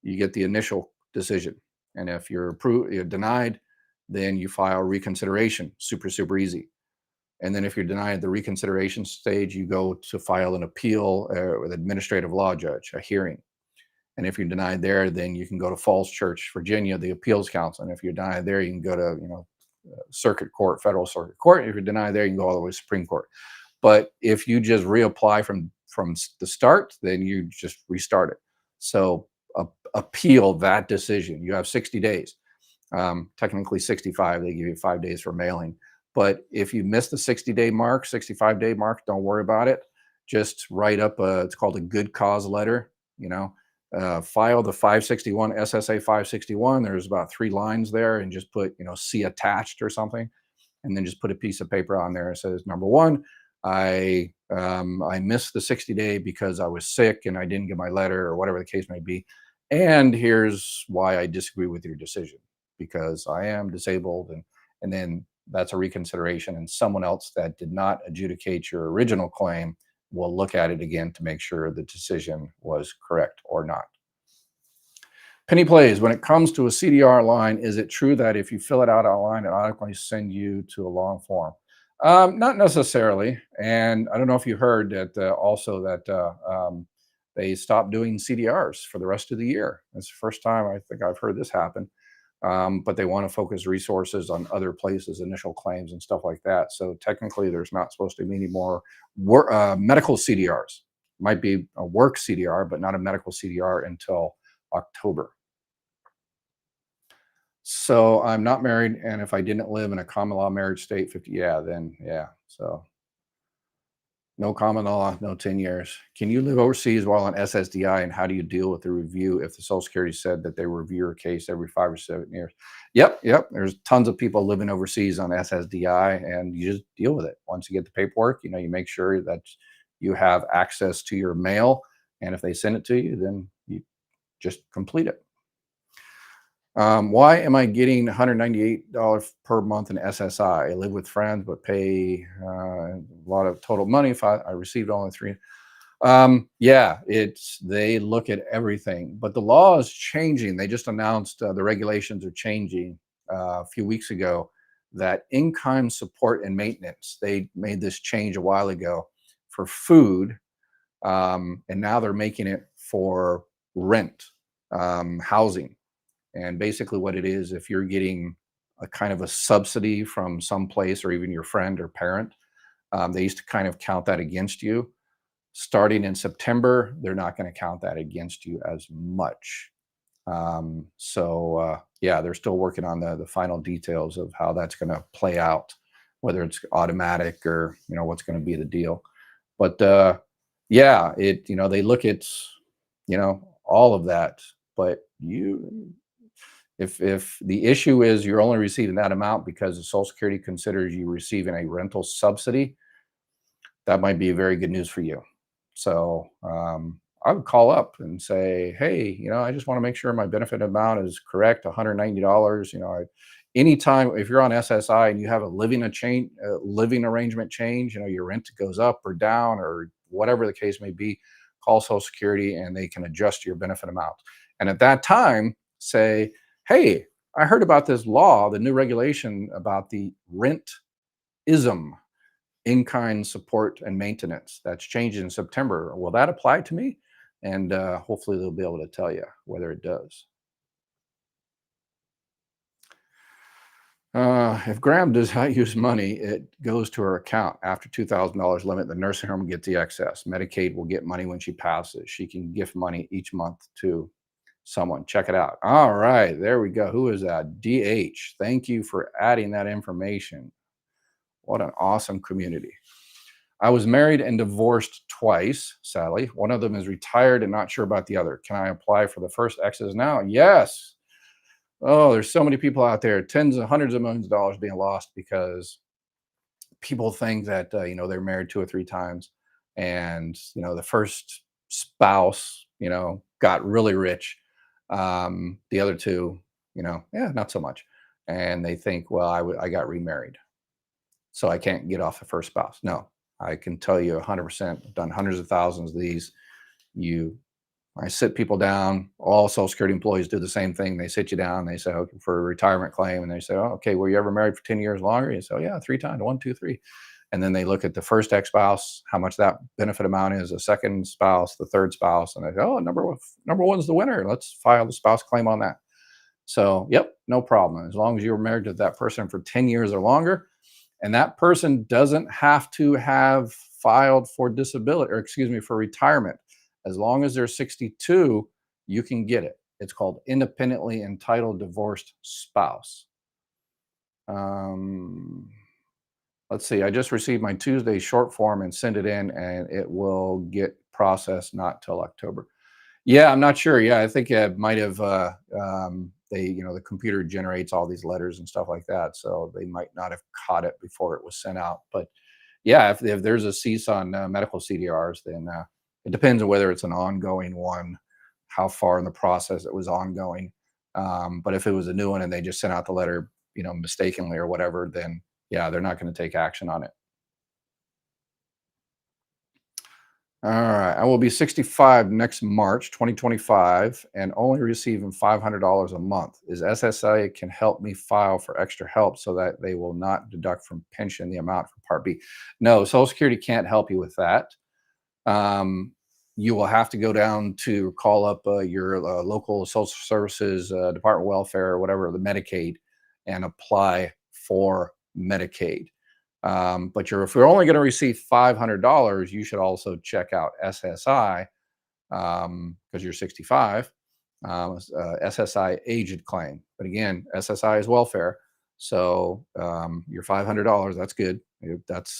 you get the initial decision. And if you're denied, then you file reconsideration. Super easy. And then if you're denied the reconsideration stage, you go to file an appeal with an administrative law judge, a hearing. And if you're denied there, then you can go to Falls Church, Virginia, the appeals council. And if you're denied there, you can go to circuit court, federal circuit court. If you're denied there, you can go all the way to Supreme Court. But if you just reapply from the start, then you just restart it. So appeal that decision. You have 60 days. Technically 65. They give you 5 days for mailing. But if you miss the 60-day mark, 65-day mark, don't worry about it. Just write up it's called a good cause letter. File the 561 SSA 561. There's about 3 lines there, and just put see attached or something, and then just put a piece of paper on there. It says, number one, I missed the 60-day because I was sick and I didn't get my letter, or whatever the case may be. And here's why I disagree with your decision, because I am disabled. And then that's a reconsideration, and someone else that did not adjudicate your original claim will look at it again to make sure the decision was correct or not. Penny Plays, when it comes to a CDR line, is it true that if you fill it out online, it automatically send you to a long form? Not necessarily. And I don't know if you heard that also that they stopped doing CDRs for the rest of the year. That's the first time I think I've heard this happen. But they want to focus resources on other places, initial claims and stuff like that. So technically, there's not supposed to be any more medical CDRs. Might be a work CDR, but not a medical CDR until October. So I'm not married, and if I didn't live in a common law marriage state, 50, yeah. So no common law, no 10 years. Can you live overseas while on SSDI, and how do you deal with the review if the Social Security said that they review your case every 5 or 7 years? Yep. There's tons of people living overseas on SSDI, and you just deal with it. Once you get the paperwork, you make sure that you have access to your mail, and if they send it to you, then you just complete it. Why am I getting $198 per month in SSI? I live with friends, but pay a lot of total money. If I received only 3. Yeah, they look at everything, but the law is changing. They just announced the regulations are changing a few weeks ago, that in-kind support and maintenance, they made this change a while ago for food. And now they're making it for rent, housing. And basically what it is, if you're getting a kind of a subsidy from some place, or even your friend or parent, they used to kind of count that against you. Starting in September, they're not going to count that against you as much. Yeah, they're still working on the final details of how that's going to play out, whether it's automatic or what's going to be the deal. But yeah, they look at all of that. But if the issue is you're only receiving that amount because the Social Security considers you receiving a rental subsidy, that might be very good news for you. So I would call up and say, hey, I just want to make sure my benefit amount is correct, $190. Anytime if you're on SSI and you have a living arrangement change, your rent goes up or down or whatever the case may be, call Social Security and they can adjust your benefit amount. And at that time, say, hey, I heard about this law, the new regulation about the rent-ism, in-kind support and maintenance, that's changed in September. Will that apply to me? And hopefully they'll be able to tell you whether it does. If Graham does not use money, it goes to her account. After $2,000 limit, the nursing home gets the excess. Medicaid will get money when she passes. She can gift money each month to someone. Check it out. All right, there we go. Who is that? DH. Thank you for adding that information. What an awesome community. I was married and divorced twice, Sally. One of them is retired and not sure about the other. Can I apply for the first exes now? Yes. Oh, there's so many people out there, tens and hundreds of millions of dollars being lost because people think that, they're married 2 or 3 times and, the first spouse, got really rich. The other two, yeah, not so much. And they think, well, I got remarried, so I can't get off the first spouse. No, I can tell you 100%, done hundreds of thousands of these. I sit people down. All Social Security employees do the same thing. They sit you down. They say, okay, for a retirement claim. And they say, oh, okay, were you ever married for 10 years longer? You say, oh, yeah, 3 times, 1, 2, 3. And then they look at the first ex-spouse, how much that benefit amount is, the second spouse, the third spouse. And they say, oh, number one's the winner. Let's file the spouse claim on that. So, yep, no problem. As long as you were married to that person for 10 years or longer, and that person doesn't have to have filed for disability, or excuse me, for retirement. As long as they're 62, you can get it. It's called independently entitled divorced spouse. Let's see. I just received my Tuesday short form and sent it in, and it will get processed not till October. Yeah, I'm not sure. Yeah, I think it might have. The computer generates all these letters and stuff like that, so they might not have caught it before it was sent out. But yeah, if there's a cease on medical CDRs, then it depends on whether it's an ongoing one, how far in the process it was ongoing. But if it was a new one and they just sent out the letter, mistakenly or whatever, then yeah, they're not going to take action on it. All right. I will be 65 next March, 2025, and only receiving $500 a month. Is SSI can help me file for extra help so that they will not deduct from pension the amount for Part B? No, Social Security can't help you with that. You will have to go down to call up your local social services, Department of Welfare, or whatever, the Medicaid, and apply for Medicaid. But if you're only going to receive $500, you should also check out SSI because you're 65, SSI aged claim. But again, SSI is welfare. So your $500, that's good. That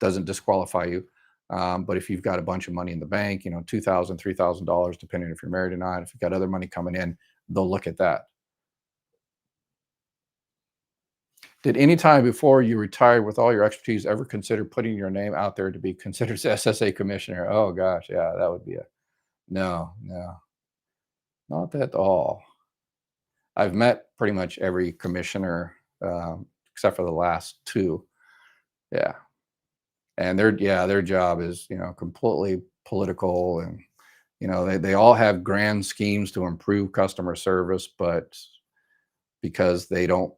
doesn't disqualify you. But if you've got a bunch of money in the bank, $2,000, $3,000, depending if you're married or not, if you've got other money coming in, they'll look at that. Did any time before you retired with all your expertise ever consider putting your name out there to be considered SSA commissioner? Oh gosh, yeah, that would be no, not at all. I've met pretty much every commissioner except for the last 2. Yeah. And their job is, completely political, and, they all have grand schemes to improve customer service, but because they don't,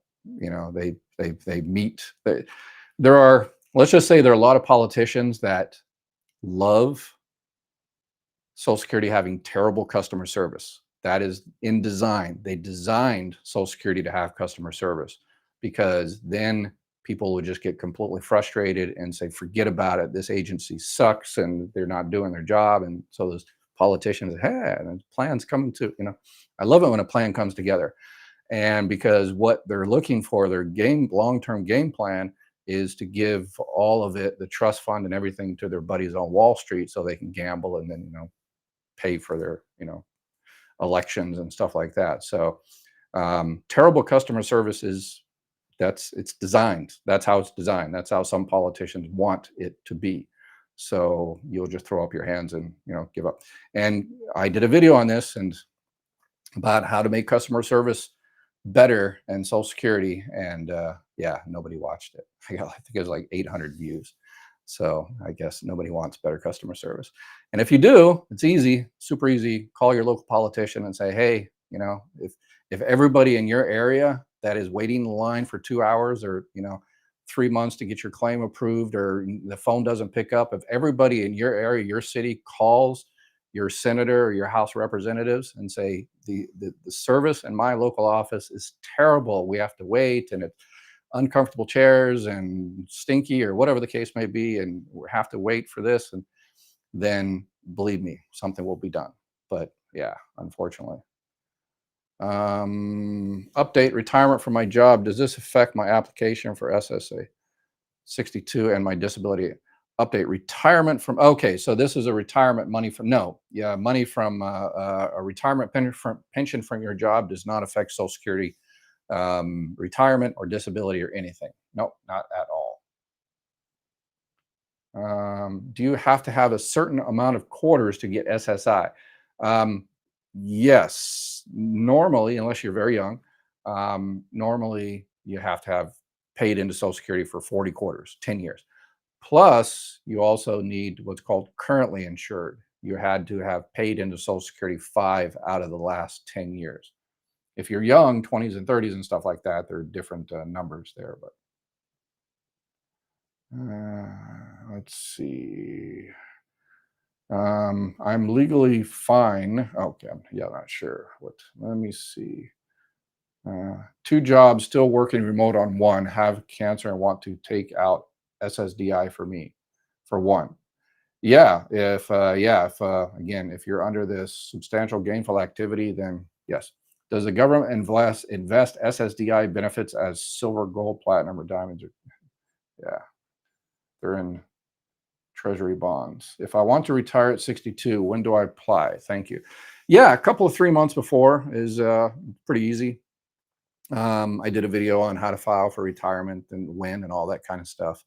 they meet. Let's just say there are a lot of politicians that love Social Security having terrible customer service. That is in design. They designed Social Security to have customer service because then people would just get completely frustrated and say, forget about it. This agency sucks and they're not doing their job. And so those politicians, hey, and plans coming to, I love it when a plan comes together. And because what they're looking for, their long-term game plan is to give all of it, the trust fund and everything, to their buddies on Wall Street so they can gamble and then, pay for their, elections and stuff like that. So terrible customer service is it's designed. That's how it's designed. That's how some politicians want it to be. So you'll just throw up your hands and give up. And I did a video on this and about how to make customer service better and Social Security, and yeah, nobody watched it. I think it was like 800 views. So I guess nobody wants better customer service. And if you do, it's easy, super easy. Call your local politician and say, hey, if everybody in your area that is waiting in line for 2 hours or 3 months to get your claim approved, or the phone doesn't pick up, if everybody in your area, your city, calls your senator or your House representatives and say the service in my local office is terrible, we have to wait, and it's uncomfortable chairs and stinky or whatever the case may be, and we have to wait for this, and then believe me, something will be done. But yeah, unfortunately. Update: retirement from my job, does this affect my application for SSA 62 and my disability? Update: retirement from, okay, so this is a retirement money from, no, yeah, money from a retirement pension from your job does not affect Social Security, retirement or disability or anything. Nope, not at all. Do you have to have a certain amount of quarters to get SSI? Yes, normally, unless you're very young, normally you have to have paid into Social Security for 40 quarters, 10 years. Plus, you also need what's called currently insured. You had to have paid into Social Security 5 out of the last 10 years. If you're young, 20s and 30s and stuff like that, there are different numbers there. But let's see. I'm legally fine. Okay, yeah, not sure. Let me see. 2 jobs, still working remote on one, have cancer and want to take out SSDI for me, for one. Yeah, if again, if you're under this substantial gainful activity, then yes. Does the government invest SSDI benefits as silver, gold, platinum, or diamonds? Yeah, they're in treasury bonds. If I want to retire at 62, when do I apply? Thank you. Yeah, a couple of 3 months before is pretty easy. I did a video on how to file for retirement and when and all that kind of stuff.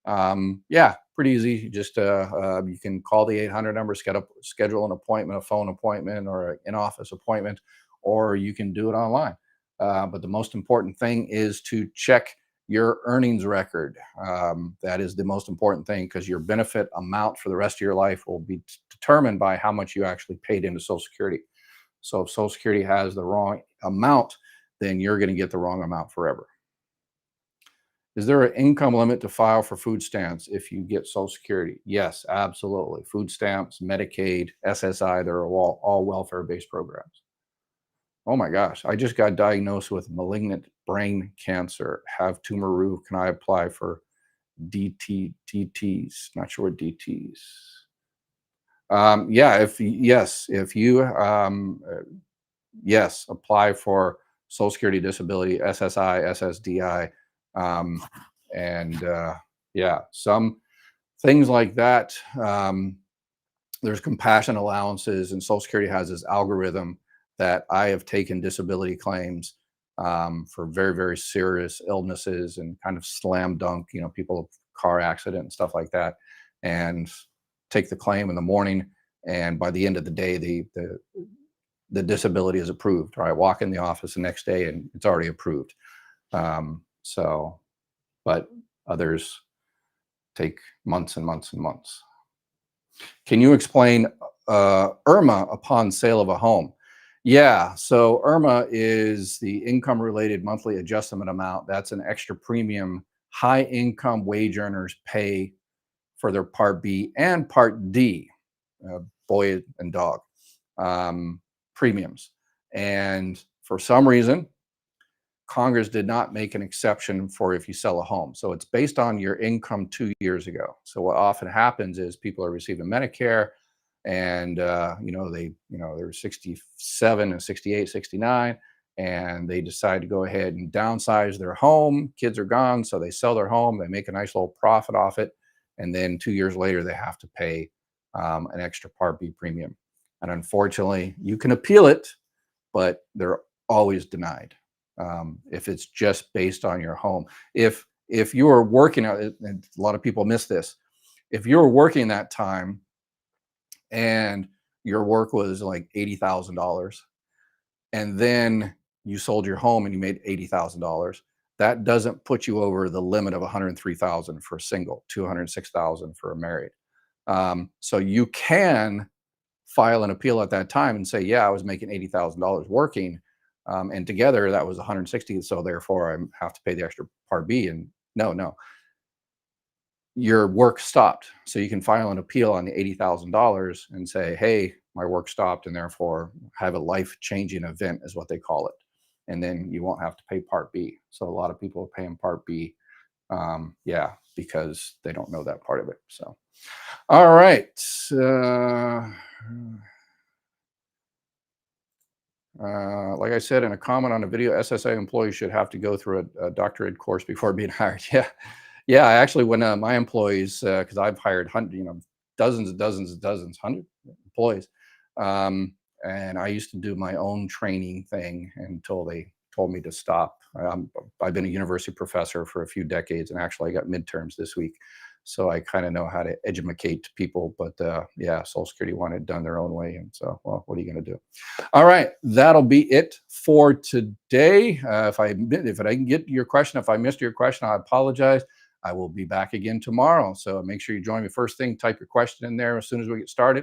Yeah, pretty easy. Just you can call the 800 number, schedule an appointment, a phone appointment or an in-office appointment, or you can do it online. But the most important thing is to check your earnings record. That is the most important thing, because your benefit amount for the rest of your life will be determined by how much you actually paid into Social Security. So if Social Security has the wrong amount, then you're going to get the wrong amount forever. Is there an income limit to file for food stamps if you get Social Security? Yes, absolutely. Food stamps, Medicaid, SSI, they're all welfare-based programs. Oh my gosh, I just got diagnosed with malignant brain cancer, have tumor roof. Can I apply for DTs? Not sure what DTs. Yeah, if you yes, apply for Social Security, disability, SSI, SSDI, and yeah, some things like that. There's compassion allowances, and Social Security has this algorithm that I have taken disability claims for very, very serious illnesses and kind of slam dunk, people, car accident and stuff like that, and take the claim in the morning. And by the end of the day, the disability is approved. Or I walk in the office the next day and it's already approved. But others take months and months and months. Can you explain IRMA upon sale of a home? Yeah, so IRMA is the income related monthly adjustment amount. That's an extra premium high income wage earners pay for their Part B and Part D, boy and dog, premiums. And for some reason, Congress did not make an exception for if you sell a home. So it's based on your income 2 years ago. So what often happens is people are receiving Medicare and they're 67 and 68, 69, and they decide to go ahead and downsize their home. Kids are gone, so they sell their home, they make a nice little profit off it, and then 2 years later they have to pay an extra Part B premium. And unfortunately, you can appeal it, but they're always denied if it's just based on your home. If you are working, and a lot of people miss this, if you're working that time and your work was like $80,000, and then you sold your home and you made $80,000, that doesn't put you over the limit of 103,000 for a single, 206,000 for a married. So you can file an appeal at that time and say, yeah, I was making $80,000 working, and together that was 160, so therefore I have to pay the extra Part B. And no, your work stopped. So you can file an appeal on the $80,000 and say, hey, my work stopped, and therefore have a life-changing event is what they call it. And then you won't have to pay Part B. So a lot of people are paying Part B, because they don't know that part of it. So, all right. Like I said in a comment on a video, SSI employees should have to go through a doctorate course before being hired. Yeah. I actually, when my employees, because I've hired dozens and dozens and dozens, 100 employees, and I used to do my own training thing until they told me to stop. I've been a university professor for a few decades, and actually I got midterms this week, so I kind of know how to educate people. But yeah, Social Security wanted it done their own way, and so, well, what are you going to do? All right, that'll be it for today. If I didn't get your question, if I missed your question, I apologize. I will be back again tomorrow, so make sure you join me first thing. Type your question in there as soon as we get started.